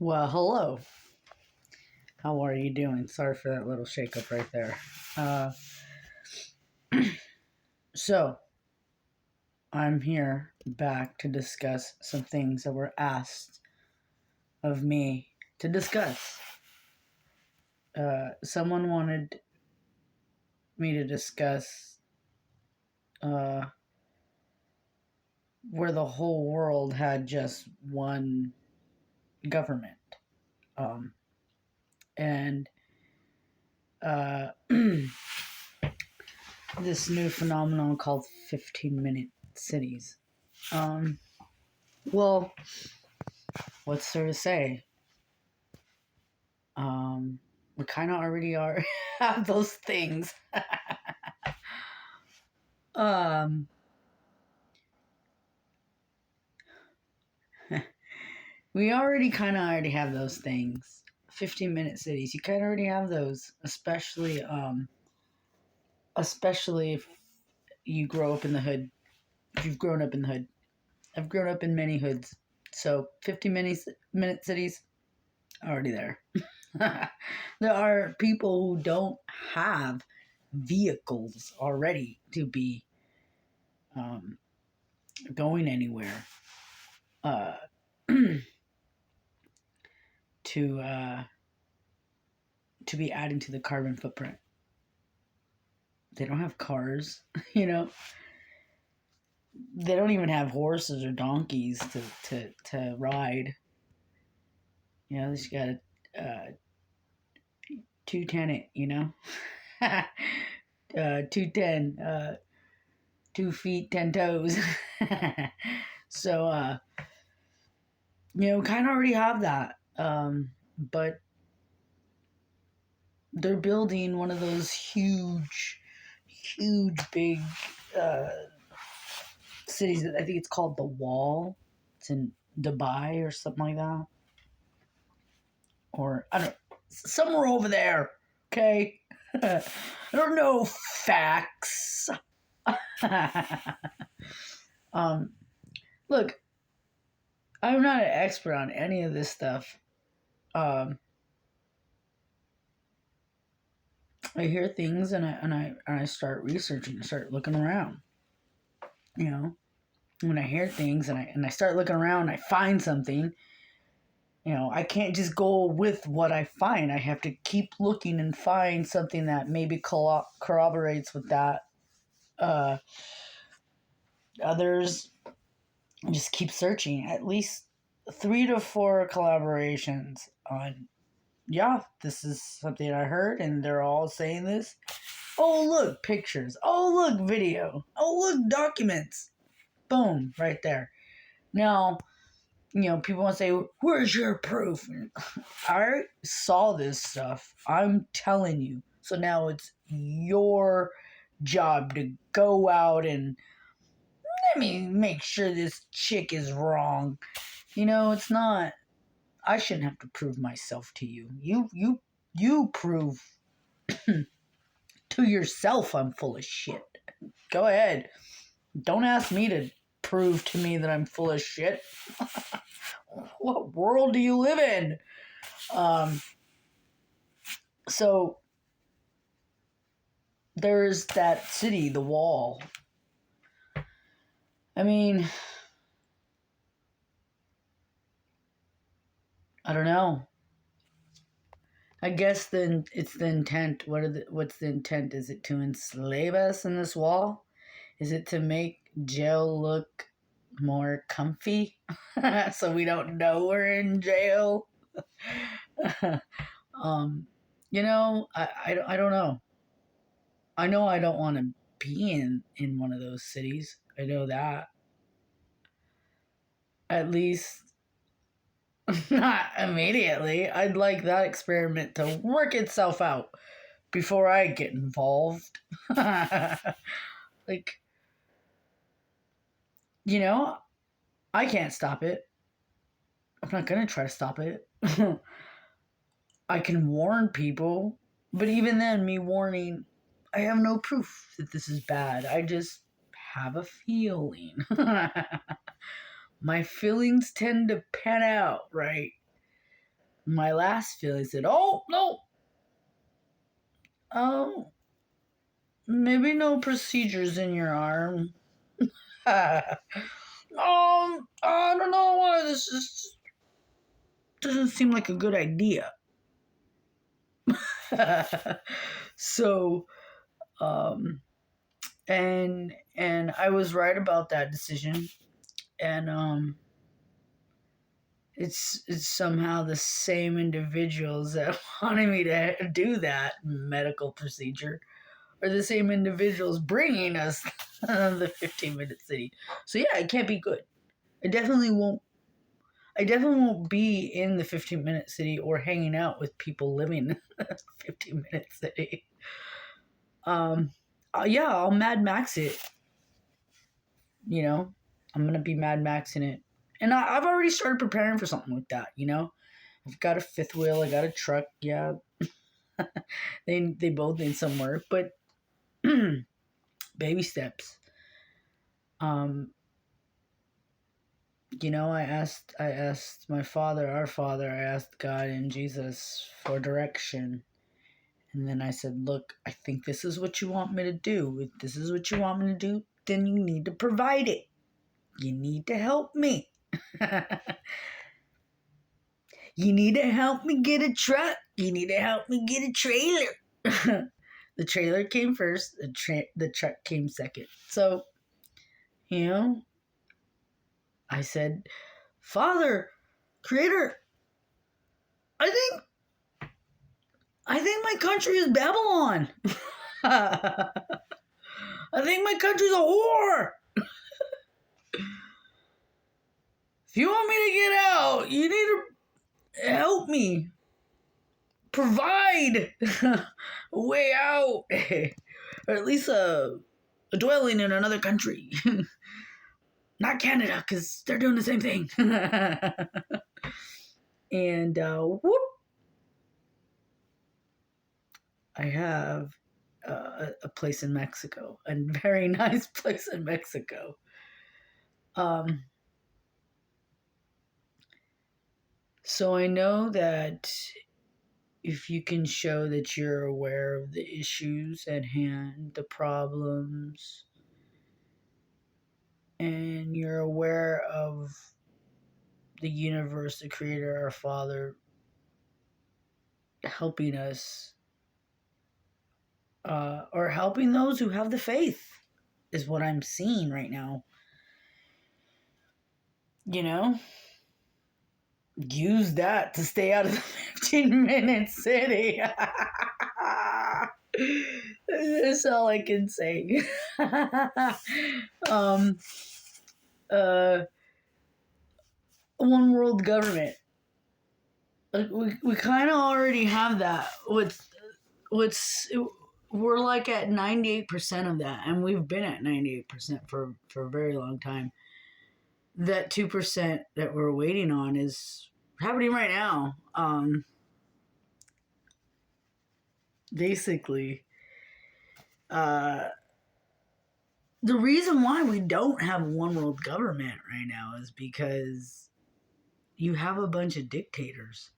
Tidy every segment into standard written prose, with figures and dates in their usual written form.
Well, hello. How are you doing? Sorry for that little shakeup right there. Uh, so, I'm here back to discuss some things that were asked of me to discuss. Someone wanted me to discuss uh, where the whole world had just one government. And this new phenomenon called 15-minute cities. Um, well, what's there to say? We kind of already are have those things. um, we already have those things. 15-minute cities, you kind of already have those, especially if you grow up in the hood. If you've grown up in the hood, I've grown up in many hoods, so 15-minute cities already there. There are people who don't have vehicles already to be going anywhere to be adding to the carbon footprint. They don't have cars, you know. They don't even have horses or donkeys to ride. You know, they just got a 210 it, you know. 210, 2 feet, 10 toes. So, kind of already have that. But they're building one of those huge, big cities that I think it's called the Wall. It's in Dubai or something like that. Or, I don't know, somewhere over there, okay? I don't know facts. Look, I'm not an expert on any of this stuff. I hear things and I start researching, start looking around. You know, when I hear things and I start looking around, I find something. I can't just go with what I find. I have to keep looking and find something that maybe corroborates with that. Others just keep searching. At least 3 to 4 collaborations on, this is something I heard, and they're all saying this. Oh, look, pictures. Oh, look, video. Oh, look, documents. Boom, right there. Now, people want to say, where's your proof? I saw this stuff. I'm telling you. So now it's your job to go out and let me make sure this chick is wrong. It's not. I shouldn't have to prove myself to you. You prove to yourself I'm full of shit. Go ahead. Don't ask me to prove to me that I'm full of shit. What world do you live in? So there's that city, the Wall. I mean, I don't know. I guess then it's the intent. What's the intent? Is it to enslave us in this wall? Is it to make jail look more comfy so we don't know we're in jail? I don't know. I know I don't want to be in one of those cities. I know that. At least not immediately. I'd like that experiment to work itself out before I get involved. Like, I can't stop it. I'm not going to try to stop it. I can warn people, but even then, me warning, I have no proof that this is bad. I just have a feeling. My feelings tend to pan out, right? My last feeling said, oh, no. Oh, maybe no procedures in your arm. I don't know why this just doesn't seem like a good idea. So, um, and I was right about that decision, and it's somehow the same individuals that wanted me to do that medical procedure are the same individuals bringing us the 15-minute city. So yeah, it can't be good. I definitely won't. I definitely won't be in the 15-minute city or hanging out with people living in the 15-minute city. Yeah, I'll Mad Max it. You know, I'm gonna be Mad Maxing it, and I've already started preparing for something like that. You know, I've got a fifth wheel. I got a truck. Yeah, they both need some work, but baby steps. Um, you know, I asked my father, our father, I asked God and Jesus for direction. And then I said, look, I think this is what you want me to do. If this is what you want me to do, then you need to provide it. You need to help me. You need to help me get a truck. You need to help me get a trailer. The trailer came first. The truck came second. So, you know, I said, Father, Creator, I think my country is Babylon. I think my country's a whore. If you want me to get out, you need to help me. Provide a way out. Or at least a dwelling in another country. Not Canada, because they're doing the same thing. And whoop. I have a place in Mexico. A very nice place in Mexico. So I know that if you can show that you're aware of the issues at hand, the problems, and you're aware of the universe, the Creator, our Father, helping us, or helping those who have the faith, is what I'm seeing right now. You know? Use that to stay out of the 15-minute city. That's all I can say. One world government. We kind of already have that. We're like at 98% of that, and we've been at 98% for a very long time. That 2% that we're waiting on is happening right now. Basically, the reason why we don't have one world government right now is because you have a bunch of dictators.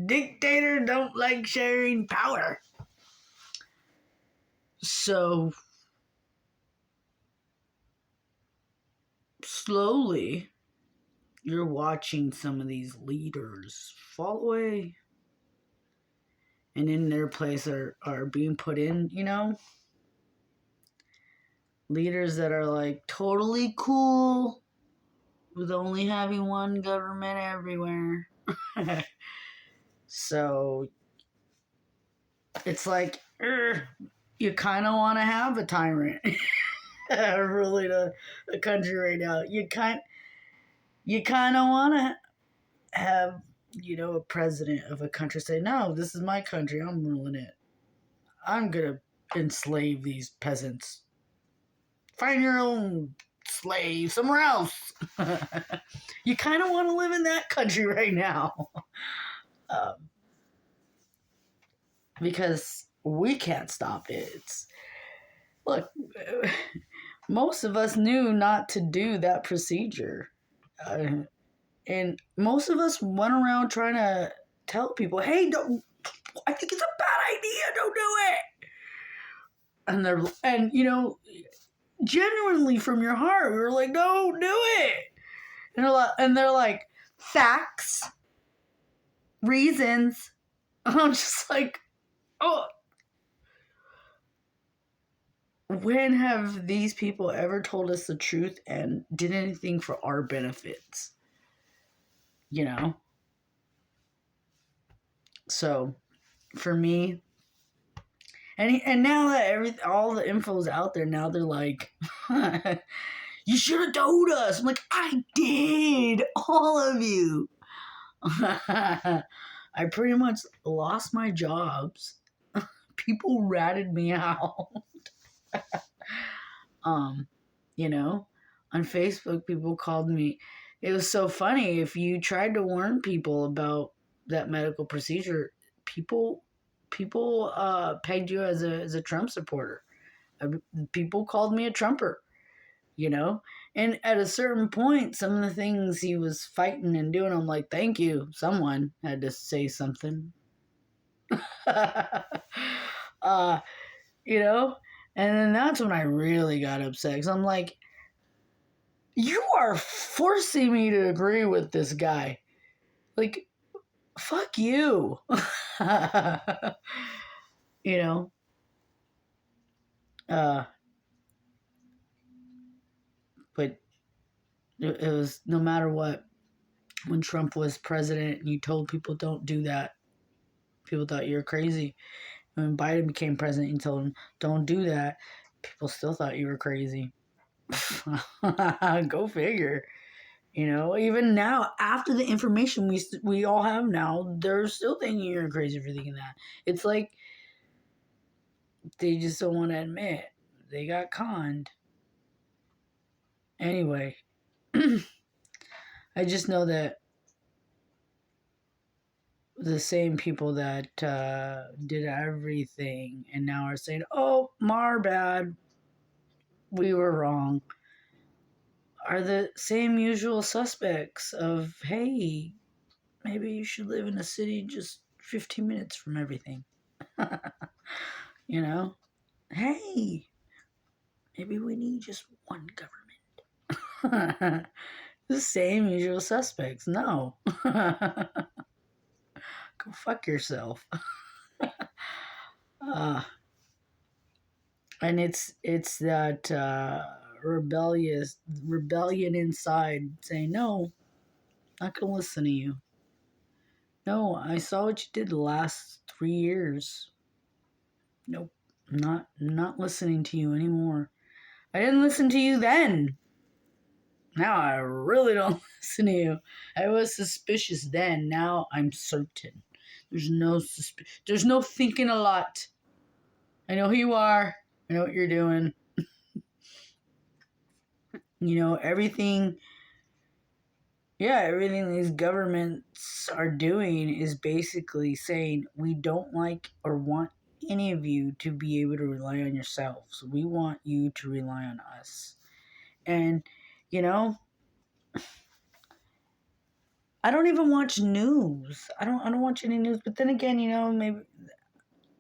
Dictators don't like sharing power. So, slowly, you're watching some of these leaders fall away. And in their place are being put in, you know? Leaders that are like totally cool with only having one government everywhere. So it's like you kind of want to have a tyrant ruling a country right now. You kind of want to have, you know, a president of a country say, no, this is my country, I'm ruling it, I'm gonna enslave these peasants, find your own slave somewhere else. You kind of want to live in that country right now. Because we can't stop it. Look, most of us knew not to do that procedure. And most of us went around trying to tell people, hey, don't, I think it's a bad idea, don't do it. And genuinely from your heart, we were like, don't do it. And they're like, facts, reasons. I'm just like, oh. When have these people ever told us the truth and did anything for our benefits? So, for me, and now that all the info's out there, now they're like, you should have told us. I'm like, I did, all of you. I pretty much lost my jobs. People ratted me out. On Facebook, people called me. It was so funny. If you tried to warn people about that medical procedure, people pegged you as a Trump supporter. People called me a Trumper, And at a certain point, some of the things he was fighting and doing, I'm like, thank you. Someone had to say something. And then that's when I really got upset. Because I'm like, you are forcing me to agree with this guy. Like, fuck you. But it was no matter what. When Trump was president and you told people don't do that, people thought you were crazy. When Biden became president and told him don't do that, people still thought you were crazy. Go figure. Even now, after the information we all have now, they're still thinking you're crazy for thinking that. It's like they just don't want to admit they got conned. Anyway, I just know that the same people that did everything and now are saying, oh, my bad, we were wrong, are the same usual suspects of, hey, maybe you should live in a city just 15 minutes from everything. Hey, maybe we need just one government. The same usual suspects. No. Go fuck yourself. And it's that rebellion inside saying, no, not gonna listen to you. No, I saw what you did the last 3 years. Nope, not listening to you anymore. I didn't listen to you then. Now I really don't listen to you. I was suspicious then. Now I'm certain. There's no thinking a lot. I know who you are. I know what you're doing. Everything these governments are doing is basically saying, we don't like or want any of you to be able to rely on yourselves. We want you to rely on us. And, I don't even watch news. I don't watch any news. But then again, maybe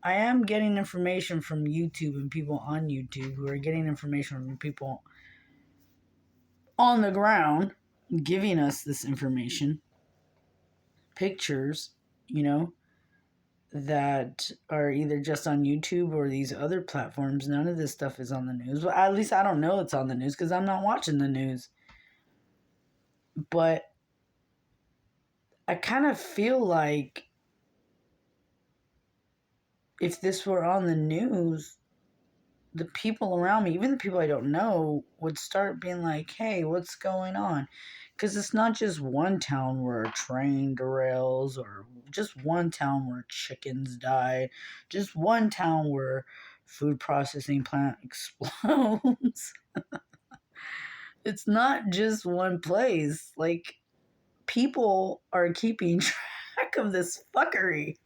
I am getting information from YouTube and people on YouTube who are getting information from people on the ground giving us this information. Pictures, that are either just on YouTube or these other platforms. None of this stuff is on the news. Well, at least I don't know it's on the news because I'm not watching the news. But I kind of feel like if this were on the news, the people around me, even the people I don't know, would start being like, hey, what's going on? Because it's not just one town where a train derails or just one town where chickens die, just one town where food processing plant explodes. It's not just one place. Like, people are keeping track of this fuckery.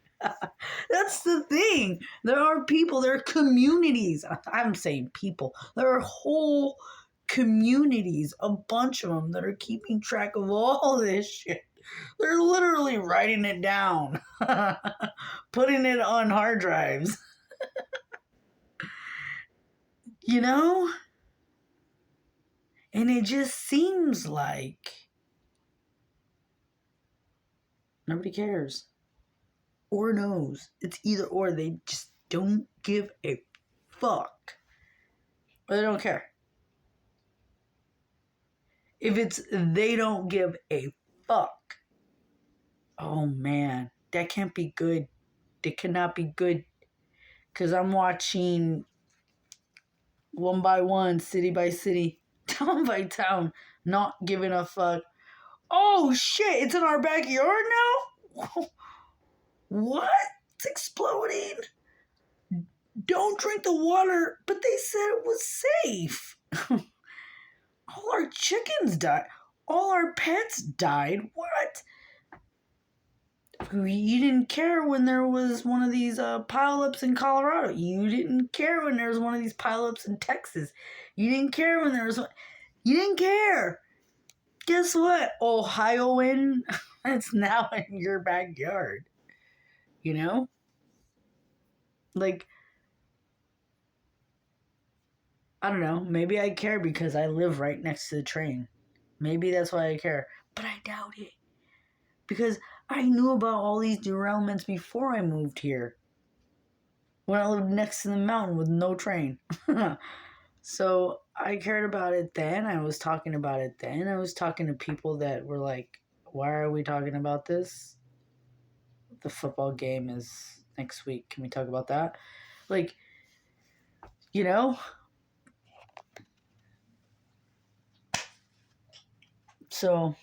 That's the thing. There are people, there are communities. I'm saying people. There are whole communities, a bunch of them that are keeping track of all this shit. They're literally writing it down, putting it on hard drives. You know? And it just seems like nobody cares or knows. It's either or. They just don't give a fuck. Or they don't care. If it's they don't give a fuck, oh man, that can't be good. That cannot be good. Because I'm watching one by one, city by city, town by town, not giving a fuck. Oh shit, it's in our backyard now? What? It's exploding. Don't drink the water, but they said it was safe. All our chickens died. All our pets died. What? You didn't care when there was one of these pileups in Colorado. You didn't care when there was one of these pileups in Texas. You didn't care when there was one. You didn't care. Guess what, Ohioan? It's now in your backyard. You know? Like, I don't know. Maybe I care because I live right next to the train. Maybe that's why I care. But I doubt it. Because I knew about all these derailments before I moved here. When I lived next to the mountain with no train. So I cared about it then. I was talking about it then. I was talking to people that were like, why are we talking about this? The football game is next week. Can we talk about that? Like, you know? So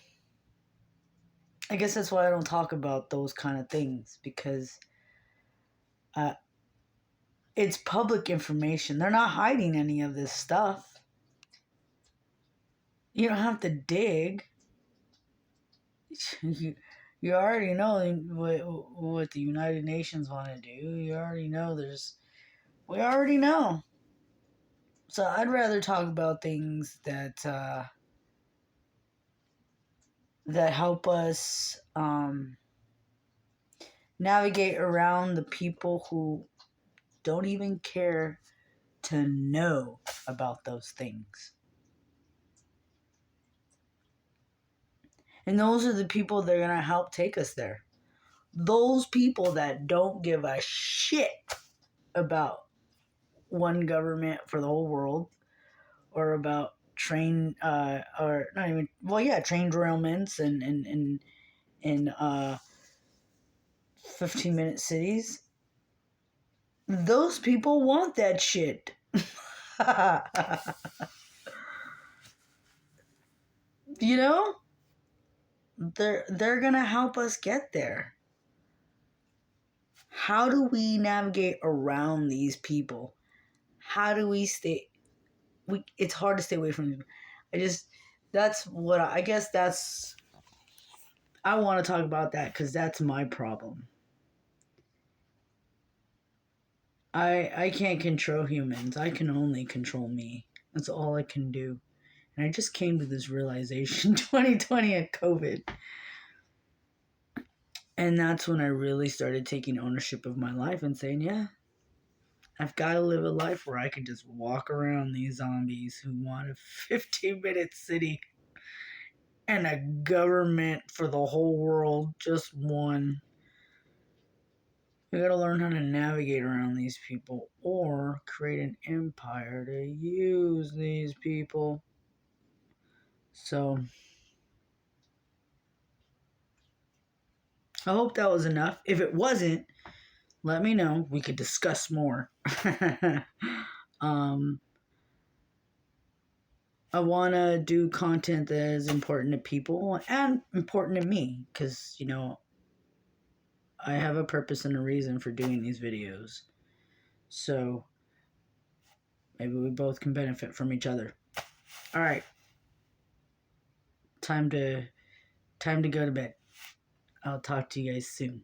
I guess that's why I don't talk about those kind of things, because it's public information. They're not hiding any of this stuff. You don't have to dig. You already know what the United Nations want to do. You already know we already know. So I'd rather talk about things that help us navigate around the people who don't even care to know about those things. And those are the people that are going to help take us there. Those people that don't give a shit about one government for the whole world, or about train train derailments and 15-minute cities. Those people want that shit. You know? They're gonna help us get there. How do we navigate around these people? How do we stay? It's hard to stay away from them. I want to talk about that because that's my problem. I can't control humans. I can only control me. That's all I can do. And I just came to this realization 2020 at COVID. And that's when I really started taking ownership of my life and saying, yeah, I've got to live a life where I can just walk around these zombies who want a 15-minute city and a government for the whole world, just one. We got to learn how to navigate around these people or create an empire to use these people. So I hope that was enough. If it wasn't, let me know. We could discuss more. I want to do content that is important to people and important to me because, I have a purpose and a reason for doing these videos. So maybe we both can benefit from each other. All right. Time to go to bed. I'll talk to you guys soon.